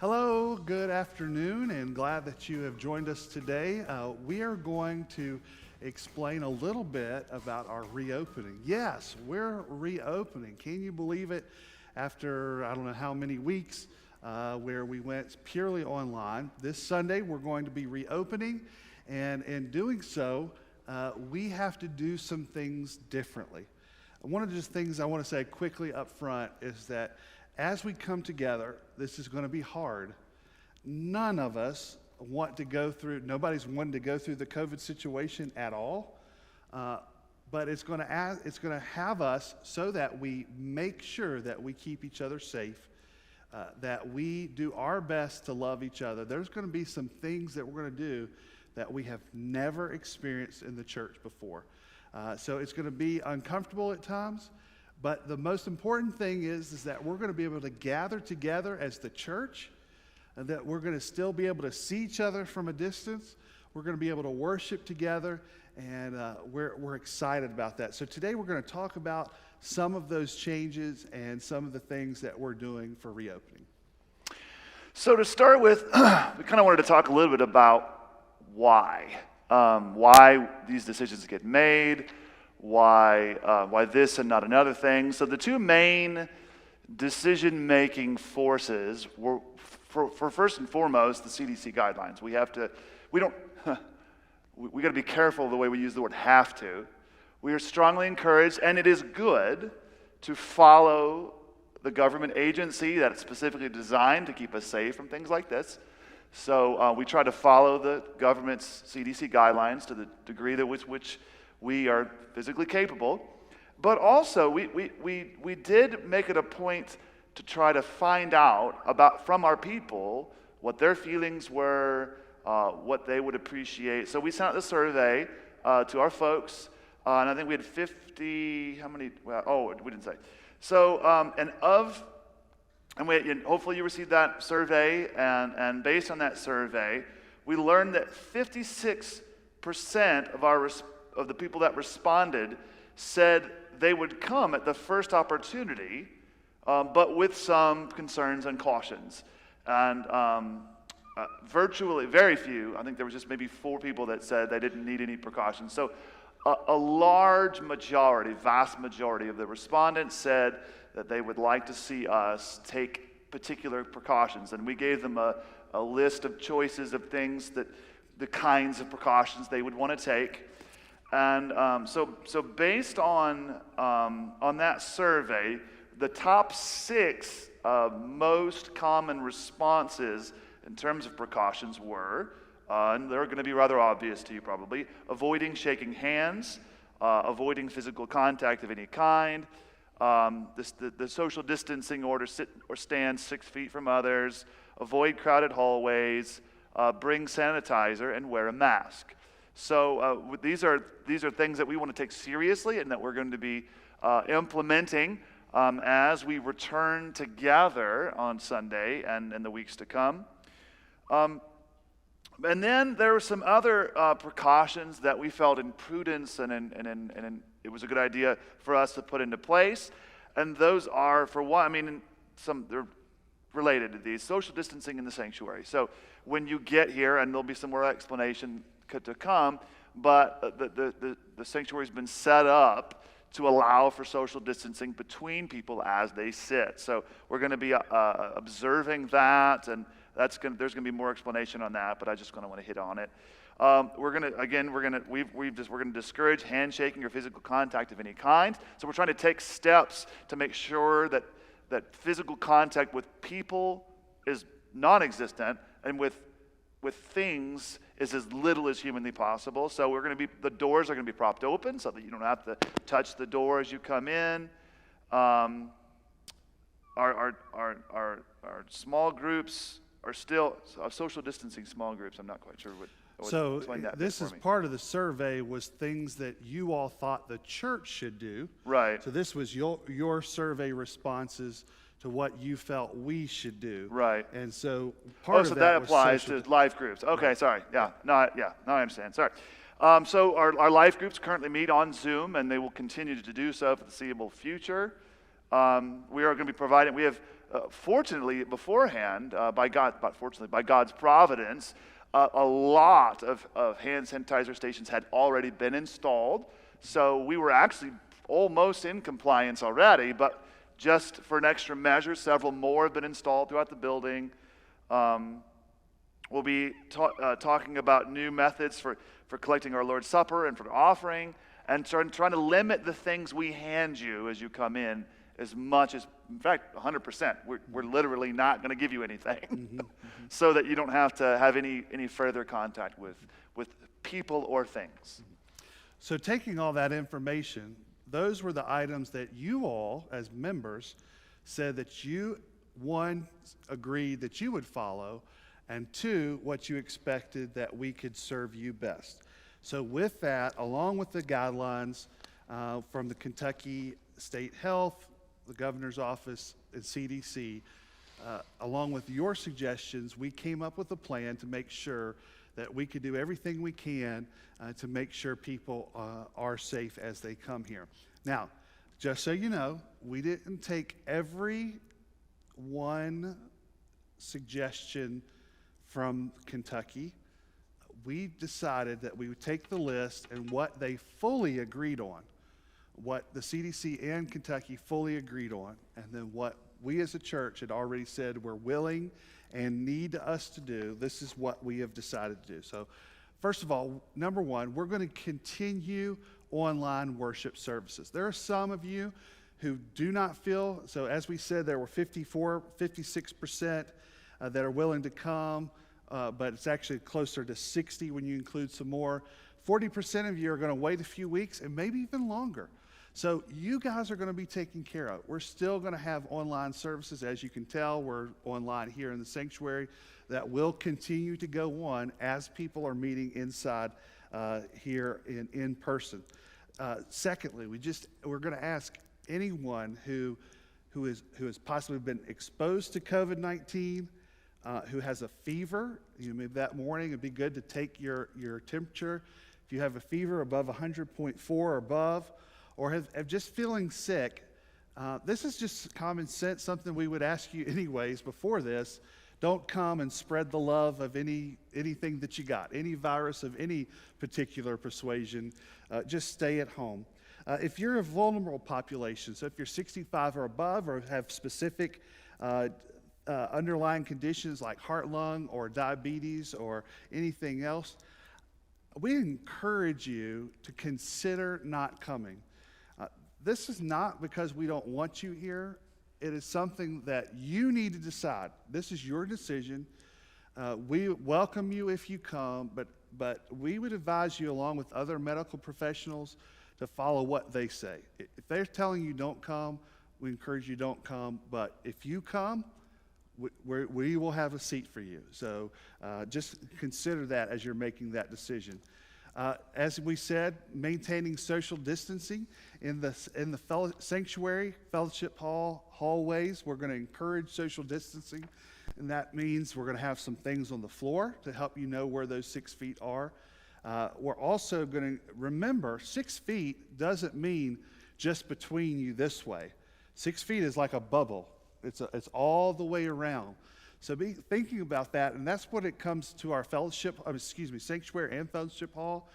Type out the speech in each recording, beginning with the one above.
Hello, good afternoon, and glad that you have joined us today. We are going to explain a little bit about our reopening. Yes, we're reopening. Can you believe it? After I don't know how many weeks where we went purely online, this Sunday we're going to be reopening, and in doing so, we have to do some things differently. One of the things I want to say quickly up front is that as we come together, this is going to be hard. None of us want to go through, nobody's wanting to go through the COVID situation at all, but it's going to have us so that we make sure that we keep each other safe, that we do our best to love each other. There's going to be some things that we're going to do that we have never experienced in the church before. So it's going to be uncomfortable at times. But the most important thing is that we're going to be able to gather together as the church, and that we're going to still be able to see each other from a distance. We're going to be able to worship together, and we're excited about that. So today we're going to talk about some of those changes and some of the things that we're doing for reopening. So to start with, we kind of wanted to talk a little bit about why these decisions get made, why this and not another thing. So the two main decision-making forces were, for first and foremost, the CDC guidelines. We got to be careful the way we use the word have to. We are strongly encouraged, and it is good, to follow the government agency that's specifically designed to keep us safe from things like this. So we try to follow the government's CDC guidelines to the degree that which we are physically capable, but also we did make it a point to try to find out from our people what their feelings were, what they would appreciate. So we sent out the survey to our folks, and I think we had 50. How many? Well, we didn't say. So hopefully you received that survey, and based on that survey, we learned that 56% of the people that responded said they would come at the first opportunity, but with some concerns and cautions. And virtually, very few, I think there was just maybe 4 people that said they didn't need any precautions. So a large majority, vast majority of the respondents said that they would like to see us take particular precautions. And we gave them a list of choices of things the kinds of precautions they would want to take. And so based on that survey, the top 6 most common responses in terms of precautions were, and they're going to be rather obvious to you probably, avoiding shaking hands, avoiding physical contact of any kind, the social distancing or sit or stand 6 feet from others, avoid crowded hallways, bring sanitizer, and wear a mask. So these are things that we want to take seriously and that we're going to be implementing as we return together on Sunday and in the weeks to come. And then there were some other precautions that we felt in prudence and it was a good idea for us to put into place. And those are, for one, they're related to these, social distancing in the sanctuary. So when you get here, and there'll be some more explanation to come, but the sanctuary's been set up to allow for social distancing between people as they sit. So we're going to be observing that, and there's going to be more explanation on that, but I just kind of want to hit on it. We're going to discourage handshaking or physical contact of any kind. So we're trying to take steps to make sure that physical contact with people is non-existent, and with things is as little as humanly possible. So the doors are going to be propped open so that you don't have to touch the door as you come in. Our small groups are still social distancing small groups. I'm not quite sure what. So this is part of the survey was things that you all thought the church should do. Right. So this was your survey responses to what you felt we should do. Right. And so part of that applies to life groups. Okay, right. Sorry. Yeah. Now I understand. Sorry. So our life groups currently meet on Zoom, and they will continue to do so for the foreseeable future. We are going to be providing. We have fortunately, beforehand, by God's providence, a lot of hand sanitizer stations had already been installed. So we were actually almost in compliance already, but just for an extra measure, several more have been installed throughout the building. We'll be talking about new methods for collecting our Lord's Supper and for the offering, and trying to limit the things we hand you as you come in as much as, in fact, 100%. We're literally not going to give you anything so that you don't have to have any further contact with people or things. So taking all that information, those were the items that you all, as members, said that you, one, agreed that you would follow, and two, what you expected that we could serve you best. So with that, along with the guidelines from the Kentucky State Health, the Governor's Office, and CDC, along with your suggestions, we came up with a plan to make sure that we could do everything we can to make sure people are safe as they come here. Now, just so you know, we didn't take every one suggestion from Kentucky. We decided that we would take the list and what they fully agreed on, what the CDC and Kentucky fully agreed on, and then what we as a church had already said we're willing and need us to do. This is what we have decided to do. So first of all, number one, we're going to continue online worship services. There are some of you who do not feel, so as we said, there were 56% that are willing to come, but it's actually closer to 60 when you include some more. 40% of you are going to wait a few weeks and maybe even longer. So you guys are going to be taken care of. We're still going to have online services. As you can tell, we're online here in the sanctuary. That will continue to go on as people are meeting inside here in person. Secondly, we're going to ask anyone who has possibly been exposed to COVID-19, who has a fever, maybe that morning it'd be good to take your temperature. If you have a fever above 100.4 or above, or have just feeling sick, this is just common sense, something we would ask you anyways before this. Don't come and spread the love of anything that you got, any virus of any particular persuasion. Just stay at home. If you're a vulnerable population, so if you're 65 or above or have specific underlying conditions like heart, lung, or diabetes or anything else, we encourage you to consider not coming. This is not because we don't want you here. It is something that you need to decide. This is your decision. We welcome you if you come, but we would advise you, along with other medical professionals, to follow what they say. If they're telling you don't come, we encourage you don't come. But if you come, we will have a seat for you. So just consider that as you're making that decision. As we said, maintaining social distancing in the sanctuary, fellowship hall, hallways. We're going to encourage social distancing, and that means we're going to have some things on the floor to help you know where those 6 feet are. We're also going to remember 6 feet doesn't mean just between you this way. 6 feet is like a bubble. It's all the way around. So be thinking about that, and that's what it comes to our sanctuary and fellowship hall.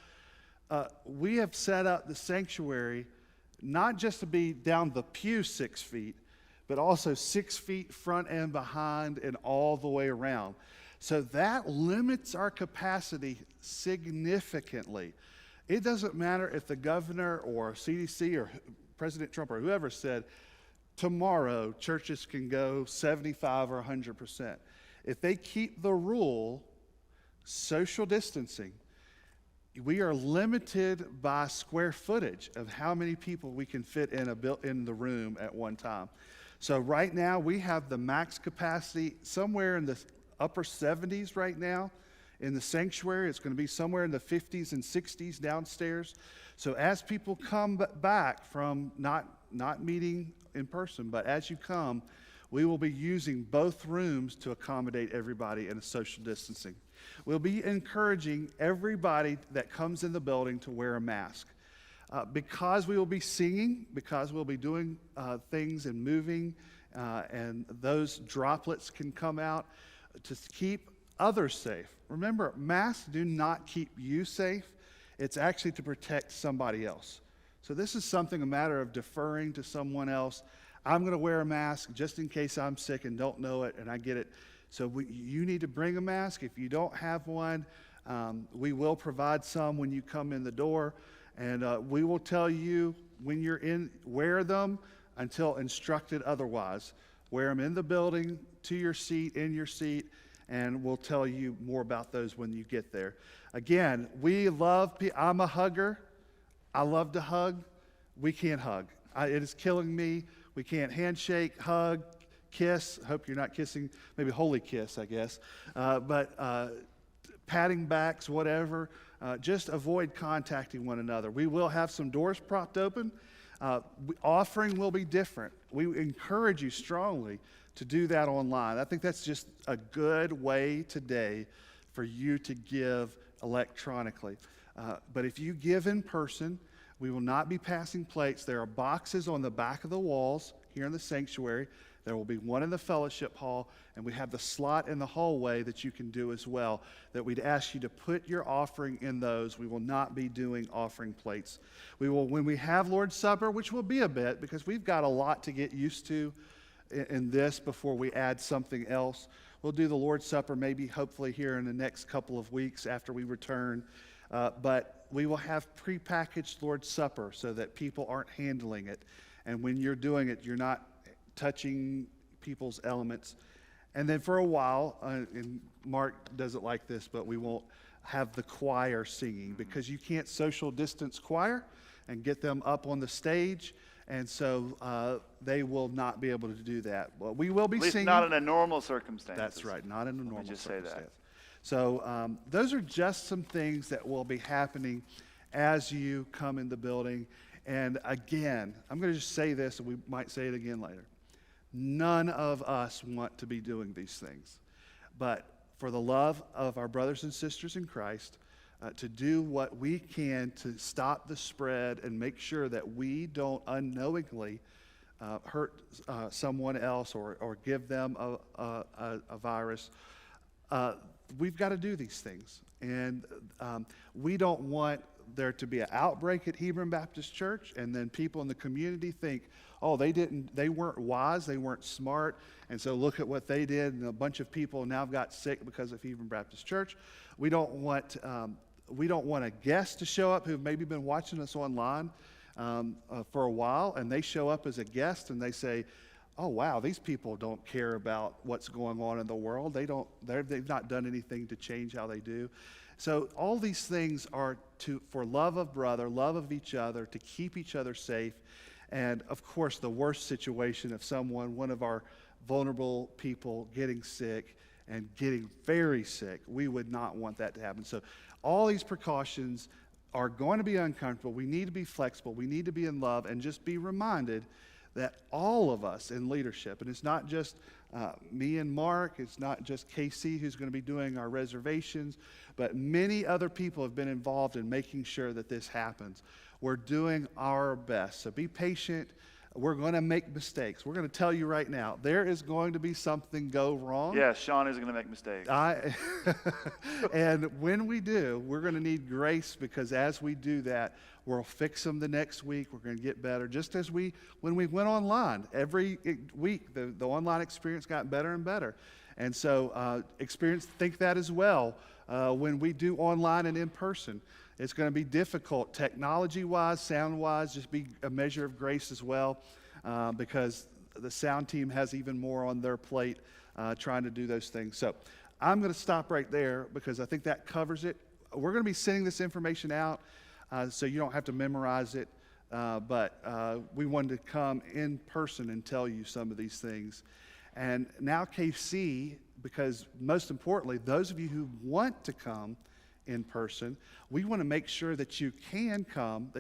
We have set up the sanctuary not just to be down the pew 6 feet, but also 6 feet front and behind and all the way around. So that limits our capacity significantly. It doesn't matter if the governor or CDC or President Trump or whoever said, tomorrow, churches can go 75 or 100%. If they keep the rule, social distancing, we are limited by square footage of how many people we can fit in the room at one time. So right now, we have the max capacity somewhere in the upper 70s right now. In the sanctuary, it's going to be somewhere in the 50s and 60s downstairs. So as people come back from not meeting in person, but as you come, we will be using both rooms to accommodate everybody in a social distancing. We'll be encouraging everybody that comes in the building to wear a mask. Because we will be singing, because we'll be doing things and moving and those droplets can come out to keep others safe. Remember, masks do not keep you safe. It's actually to protect somebody else. So this is a matter of deferring to someone else. I'm going to wear a mask just in case I'm sick and don't know it and I get it. So you need to bring a mask. If you don't have one, we will provide some when you come in the door. And we will tell you when you're in, wear them until instructed otherwise. Wear them in the building, to your seat, in your seat, and we'll tell you more about those when you get there. Again, we love people. I'm a hugger. I love to hug. We can't hug. It is killing me. We can't handshake, hug, kiss. I hope you're not kissing, maybe holy kiss, I guess. But patting backs, whatever. Just avoid contacting one another. We will have some doors propped open. Offering will be different. We encourage you strongly to do that online. I think that's just a good way today for you to give electronically. But if you give in person, we will not be passing plates. There are boxes on the back of the walls here in the sanctuary. There will be one in the fellowship hall, and we have the slot in the hallway that you can do as well, that we'd ask you to put your offering in those. We will not be doing offering plates. We will, when we have Lord's Supper, which will be a bit, because we've got a lot to get used to in this before we add something else. We'll do the Lord's Supper maybe hopefully here in the next couple of weeks after we return. But we will have prepackaged Lord's Supper so that people aren't handling it. And when you're doing it, you're not touching people's elements. And then for a while, and Mark doesn't like this, but we won't have the choir singing because you can't social distance choir and get them up on the stage. And so they will not be able to do that. Well, we will be At least singing. not in a normal circumstance. That's right, not in a normal just say circumstance. that. So those are just some things that will be happening as you come in the building. And again, I'm going to just say this, and we might say it again later. None of us want to be doing these things. But for the love of our brothers and sisters in Christ, to do what we can to stop the spread and make sure that we don't unknowingly hurt someone else or give them a virus, we've got to do these things. And we don't want there to be an outbreak at Hebron Baptist Church and then people in the community think, oh, they weren't wise, they weren't smart, and so look at what they did, and a bunch of people now got sick because of Hebron Baptist Church. We don't want a guest to show up who've maybe been watching us online for a while, and they show up as a guest and they say, oh wow, these people don't care about what's going on in the world. They've not done anything to change how they do. So all these things are for love of brother, love of each other, to keep each other safe. And of course, the worst situation of one of our vulnerable people getting sick and getting very sick, we would not want that to happen. So all these precautions are going to be uncomfortable. We need to be flexible. We need to be in love and just be reminded that all of us in leadership, and it's not just me and Mark, it's not just KC who's going to be doing our reservations, but many other people have been involved in making sure that this happens. We're doing our best. So be patient. We're going to make mistakes. We're going to tell you right now, there is going to be something go wrong. Yeah, Shawn is going to make mistakes. And when we do, we're going to need grace, because as we do that, we'll fix them the next week. We're going to get better. Just as when we went online, every week, the online experience got better and better. And so think that as well when we do online and in person. It's going to be difficult technology-wise, sound-wise, just be a measure of grace as well, because the sound team has even more on their plate trying to do those things. So I'm going to stop right there because I think that covers it. We're going to be sending this information out so you don't have to memorize it, but we wanted to come in person and tell you some of these things. And now KC, because most importantly, those of you who want to come in person, we want to make sure that you can come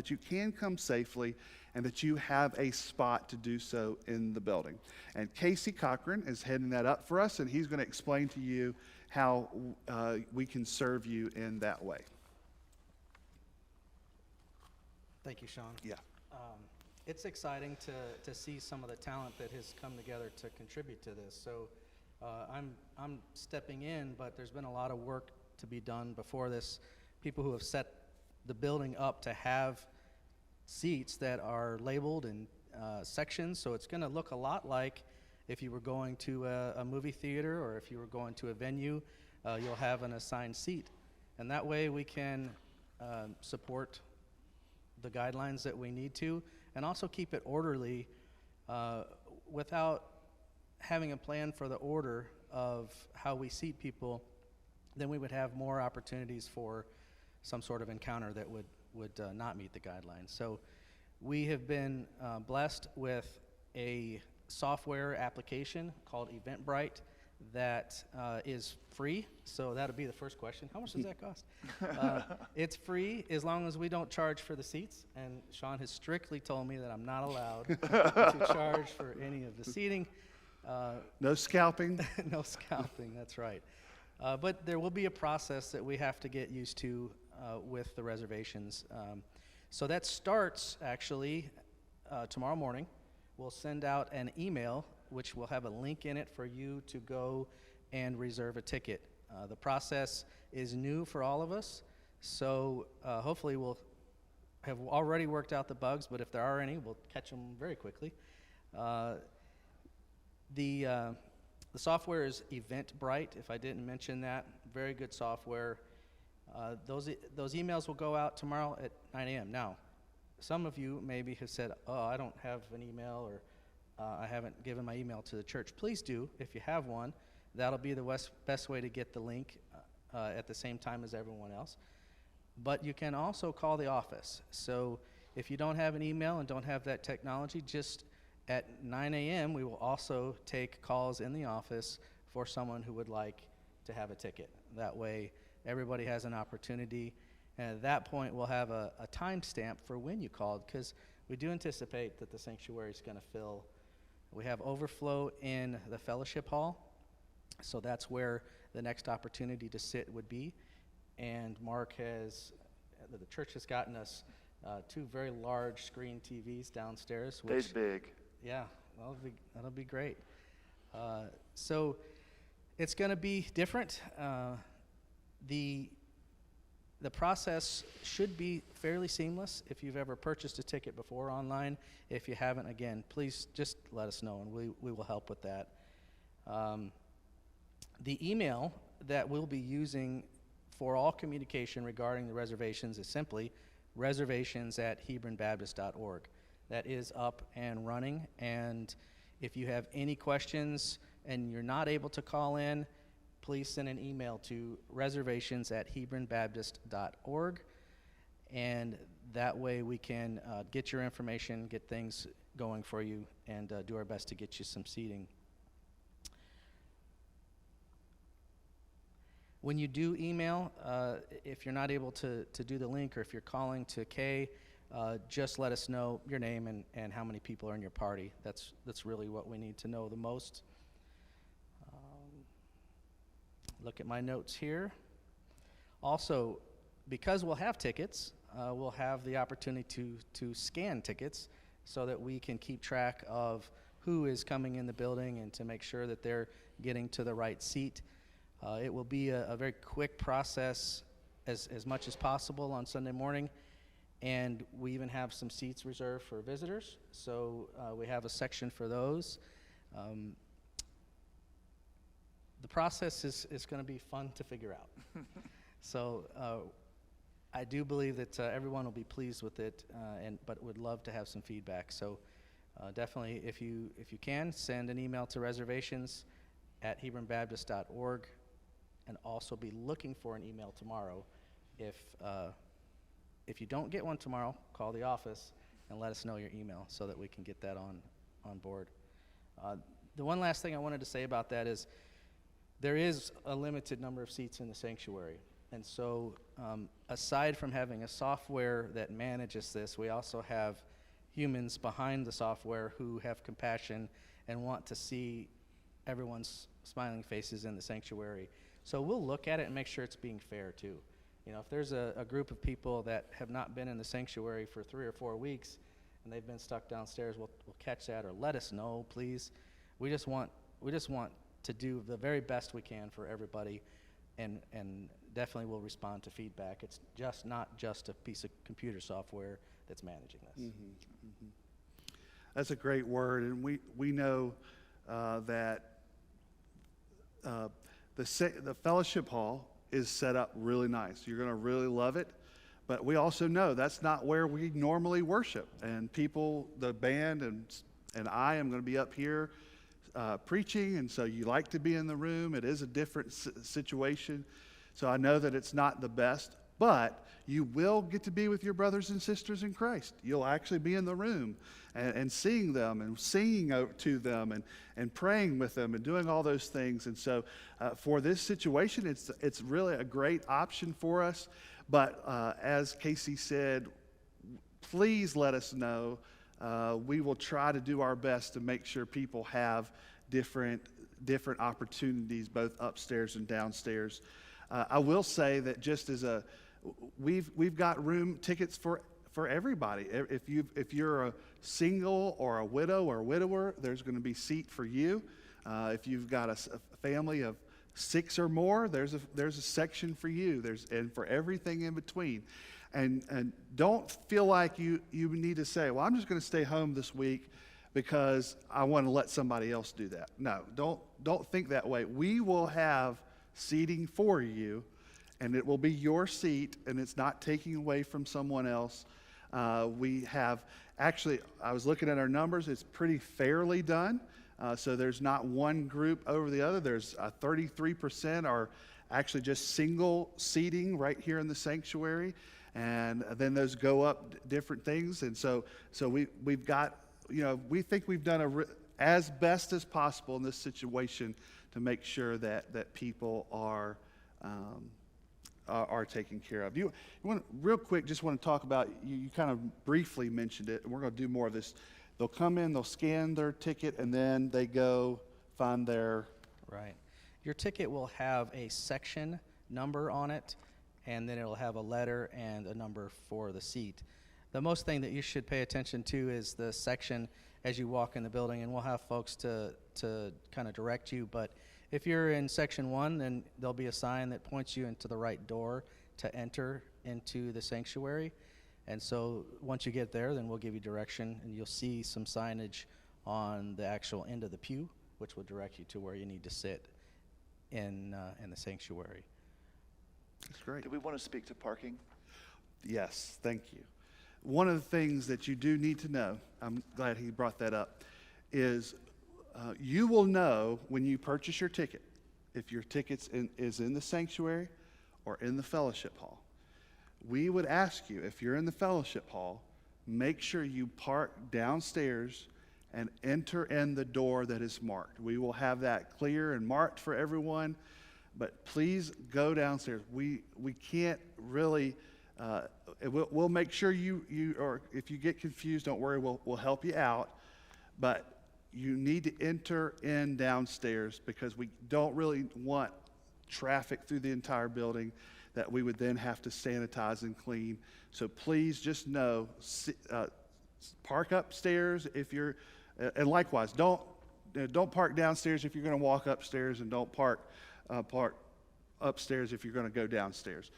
safely, and that you have a spot to do so in the building. And KC Cochran is heading that up for us, and he's going to explain to you how we can serve you in that way. Thank you, Shawn. Yeah. It's exciting to see some of the talent that has come together to contribute to this. So I'm stepping in, but there's been a lot of work to be done before this. People who have set the building up to have seats that are labeled in sections, so it's going to look a lot like if you were going to a movie theater or if you were going to a venue, you'll have an assigned seat. And that way we can support the guidelines that we need to, and also keep it orderly without having a plan for the order of how we seat people. Then we would have more opportunities for some sort of encounter that would not meet the guidelines. So we have been blessed with a software application called Eventbrite that is free. So that'll be the first question. How much does that cost? It's free as long as we don't charge for the seats. And Shawn has strictly told me that I'm not allowed to charge for any of the seating. No scalping? No scalping, that's right. But there will be a process that we have to get used to with the reservations. So that starts actually tomorrow morning. We'll send out an email which will have a link in it for you to go and reserve a ticket. The process is new for all of us, so hopefully we'll have already worked out the bugs, but if there are any, we'll catch them very quickly. The software is Eventbrite, if I didn't mention that. Very good software. Those emails will go out tomorrow at 9 a.m. Now, some of you maybe have said, oh, I don't have an email, or I haven't given my email to the church. Please do, if you have one. That'll be the best way to get the link at the same time as everyone else. But you can also call the office. So if you don't have an email and don't have that technology, just at 9 a.m. we will also take calls in the office for someone who would like to have a ticket. That way everybody has an opportunity. And at that point, we'll have a timestamp for when you called, because we do anticipate that the sanctuary is going to fill. We have overflow in the fellowship hall, so that's where the next opportunity to sit would be. And the church has gotten us 2 very large screen TVs downstairs. They's big. Yeah, that'll be great. So it's going to be different. The process should be fairly seamless if you've ever purchased a ticket before online. If you haven't, again, please just let us know, and we will help with that. The email that we'll be using for all communication regarding the reservations is simply reservations@hebronbaptist.org. That is up and running, and if you have any questions and you're not able to call in, please send an email to reservations@hebronbaptist.org, and that way we can get your information, get things going for you, and do our best to get you some seating. When you do email, if you're not able to do the link, or if you're calling to Kay, just let us know your name and how many people are in your party. That's really what we need to know the most. Look at my notes here. Also, because we'll have tickets, we'll have the opportunity to scan tickets so that we can keep track of who is coming in the building and to make sure that they're getting to the right seat. It will be a very quick process as much as possible on Sunday morning, and we even have some seats reserved for visitors, so we have a section for those. The process is going to be fun to figure out. So I do believe that everyone will be pleased with it, but would love to have some feedback. So definitely, if you can, send an email to reservations@hebronbaptist.org, and also be looking for an email tomorrow. If you don't get one tomorrow, call the office and let us know your email so that we can get that on board. The one last thing I wanted to say about that is there is a limited number of seats in the sanctuary. And so aside from having a software that manages this, we also have humans behind the software who have compassion and want to see everyone's smiling faces in the sanctuary. So we'll look at it and make sure it's being fair too. You know, if there's a group of people that have not been in the sanctuary for 3 or 4 weeks and they've been stuck downstairs, we'll catch that, or let us know, please. We just want to do the very best we can for everybody, and definitely will respond to feedback. It's just not just a piece of computer software that's managing this. That's a great word, and we know that the fellowship hall is set up really nice. You're going to really love it, but we also know that's not where we normally worship. And people, the band and I am going to be up here preaching, and so you like to be in the room. It is a different situation, so I know that it's not the best, but you will get to be with your brothers and sisters in Christ. You'll actually be in the room and seeing them and singing to them and praying with them and doing all those things. And so for this situation, it's really a great option for us. But as Casey said, please let us know. We will try to do our best to make sure people have different opportunities, both upstairs and downstairs. I will say that just as we've got room tickets for everybody. If you're a single or a widow or a widower, there's going to be seat for you. If you've got a family of 6 or more, there's a section for you. And for everything in between. And don't feel like you need to say, well, I'm just going to stay home this week because I want to let somebody else do that. No, don't think that way. We will have seating for you, and it will be your seat, and it's not taking away from someone else. We have, actually, I was looking at our numbers, it's pretty fairly done. So there's not one group over the other. There's 33% are actually just single seating right here in the sanctuary. And then those go up different things. And so we've got, we think we've done as best as possible in this situation to make sure that people are taken care of. You want real quick, just want to talk about, you kind of briefly mentioned it, and we're going to do more of this. They'll come in, they'll scan their ticket, and then they go find their... Right. Your ticket will have a section number on it, and then it'll have a letter and a number for the seat. The most thing that you should pay attention to is the section as you walk in the building, and we'll have folks to kind of direct you. But if you're in section 1, then there'll be a sign that points you into the right door to enter into the sanctuary. And so once you get there, then we'll give you direction, and you'll see some signage on the actual end of the pew, which will direct you to where you need to sit in the sanctuary. That's great. Do we want to speak to parking? Yes, thank you. One of the things that you do need to know, I'm glad he brought that up, is you will know when you purchase your ticket if your ticket is in the sanctuary or in the fellowship hall. We would ask you, if you're in the fellowship hall, make sure you park downstairs and enter in the door that is marked. We will have that clear and marked for everyone, but please go downstairs. We can't really, we'll make sure you or if you get confused, don't worry, we'll help you out, but you need to enter in downstairs because we don't really want traffic through the entire building that we would then have to sanitize and clean. So please just know, park upstairs if you're, and likewise, don't park downstairs if you're going to walk upstairs, and don't park upstairs if you're going to go downstairs.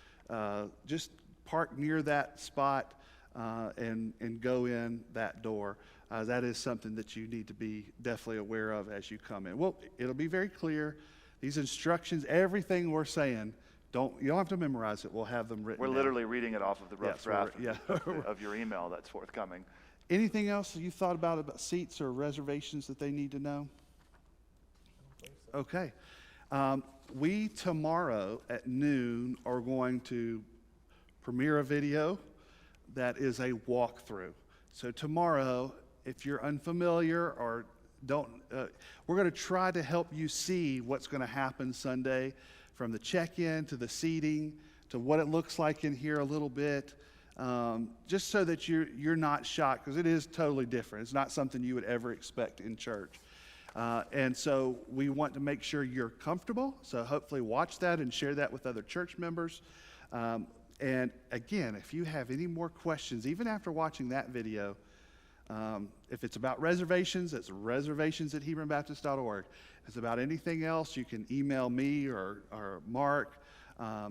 Just park near that spot and go in that door. That is something that you need to be definitely aware of as you come in. Well, it'll be very clear. These instructions, everything we're saying, you don't have to memorize it. We'll have them written We're down. literally reading it off of the rough draft yeah. of your email that's forthcoming. Anything else you thought about seats or reservations that they need to know? Okay. We tomorrow at noon are going to premiere a video that is a walkthrough. So tomorrow, if you're unfamiliar or we're going to try to help you see what's going to happen Sunday, from the check-in to the seating to what it looks like in here a little bit, just so that you're not shocked, because it is totally different. It's not something you would ever expect in church. And so we want to make sure you're comfortable, so hopefully watch that and share that with other church members. And again, if you have any more questions, even after watching that video, If it's about reservations, it's reservations@hebronbaptist.org. If it's about anything else, you can email me or Mark.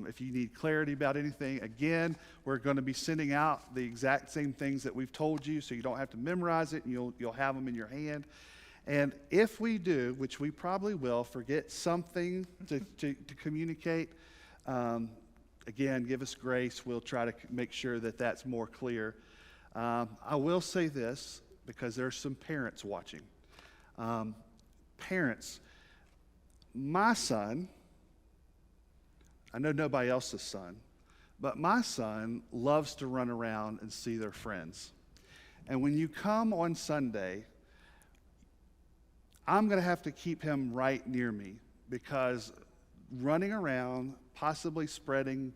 If you need clarity about anything, again, we're going to be sending out the exact same things that we've told you, so you don't have to memorize it, and you'll have them in your hand. And if we do, which we probably will, forget something to communicate, again, give us grace. We'll try to make sure that that's more clear. I will say this, because there's some parents watching. Parents, my son, I know nobody else's son, but my son loves to run around and see their friends. And when you come on Sunday, I'm going to have to keep him right near me, because running around, possibly spreading,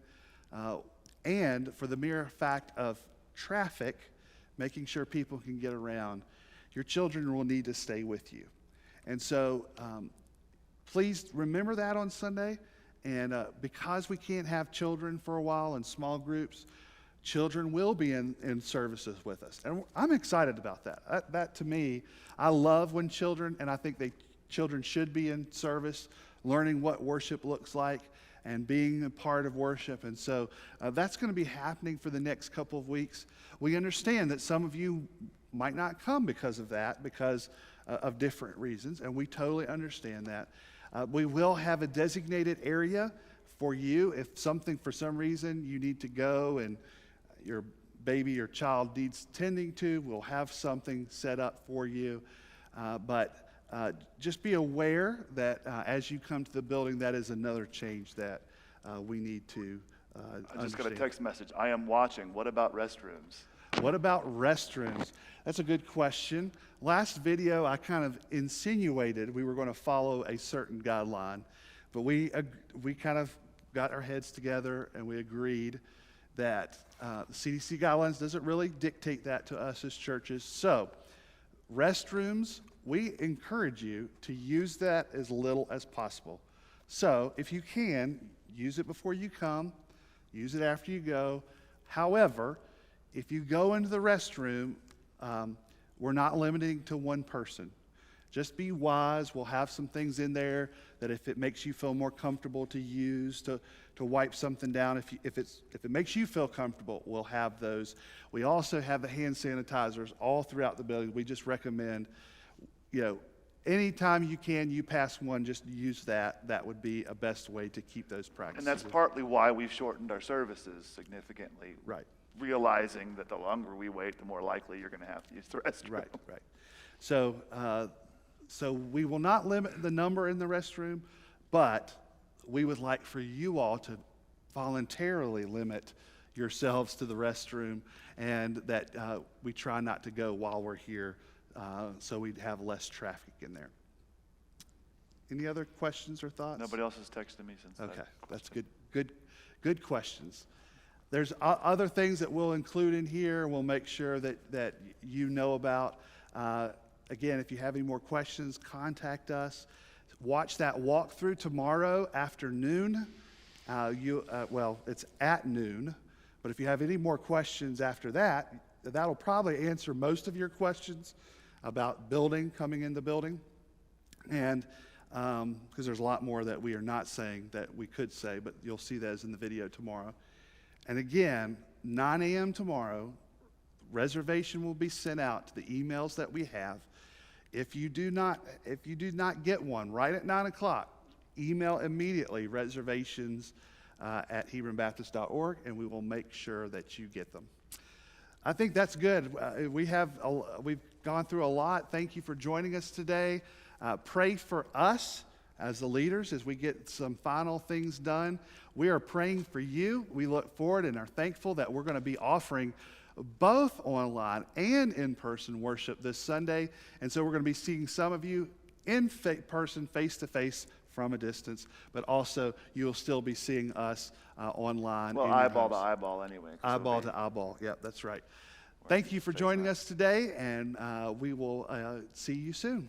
and for the mere fact of traffic, making sure people can get around, your children will need to stay with you. And so please remember that on Sunday. And because we can't have children for a while in small groups, children will be in services with us. And I'm excited about that. That to me, I love when children, and I think children should be in service, learning what worship looks like and being a part of worship. And so that's going to be happening for the next couple of weeks. We understand that some of you might not come because of that, because of different reasons, and we totally understand that. We will have a designated area for you. If something, for some reason, you need to go and your baby or child needs tending to, we'll have something set up for you. But just be aware that as you come to the building, that is another change that we need to I just got a understand. text message. I am watching. What about restrooms? What about restrooms? That's a good question. Last video, I kind of insinuated we were going to follow a certain guideline, but we kind of got our heads together and we agreed that the CDC guidelines doesn't really dictate that to us as churches. So restrooms, we encourage you to use that as little as possible. So if you can, use it before you come, use it after you go. However, if you go into the restroom, we're not limiting to one person. Just be wise. We'll have some things in there that if it makes you feel more comfortable to use to wipe something down, if it makes you feel comfortable, we'll have those. We also have the hand sanitizers all throughout the building. We just recommend, anytime you can, you pass one, just use that. That would be a best way to keep those practices. And that's partly why we've shortened our services significantly. Right. Realizing that the longer we wait, the more likely you're going to have to use the restroom. Right. So we will not limit the number in the restroom, but we would like for you all to voluntarily limit yourselves to the restroom, and that we try not to go while we're here, so we'd have less traffic in there. Any other questions or thoughts? Nobody else has texted me since. Okay, that's good questions. There's other things that we'll include in here. We'll make sure that you know about. Again, if you have any more questions, contact us. Watch that walkthrough tomorrow afternoon. It's at noon. But if you have any more questions after that, that'll probably answer most of your questions about coming in the building. And because there's a lot more that we are not saying that we could say, but you'll see those in the video tomorrow. And again, 9 a.m. tomorrow, reservation will be sent out to the emails that we have. If you do not get one right at 9 o'clock, email immediately reservations at hebronbaptist.org, and we will make sure that you get them. I think that's good. We've gone through a lot. Thank you for joining us today. Pray for us as the leaders as we get some final things done. We are praying for you. We look forward and are thankful that we're going to be offering both online and in-person worship this Sunday. And so we're going to be seeing some of you in person, face-to-face from a distance, but also you'll still be seeing us online. Well, eyeball to eyeball anyway. Eyeball to eyeball. Yep, that's right. Thank you for joining us today, and we will see you soon.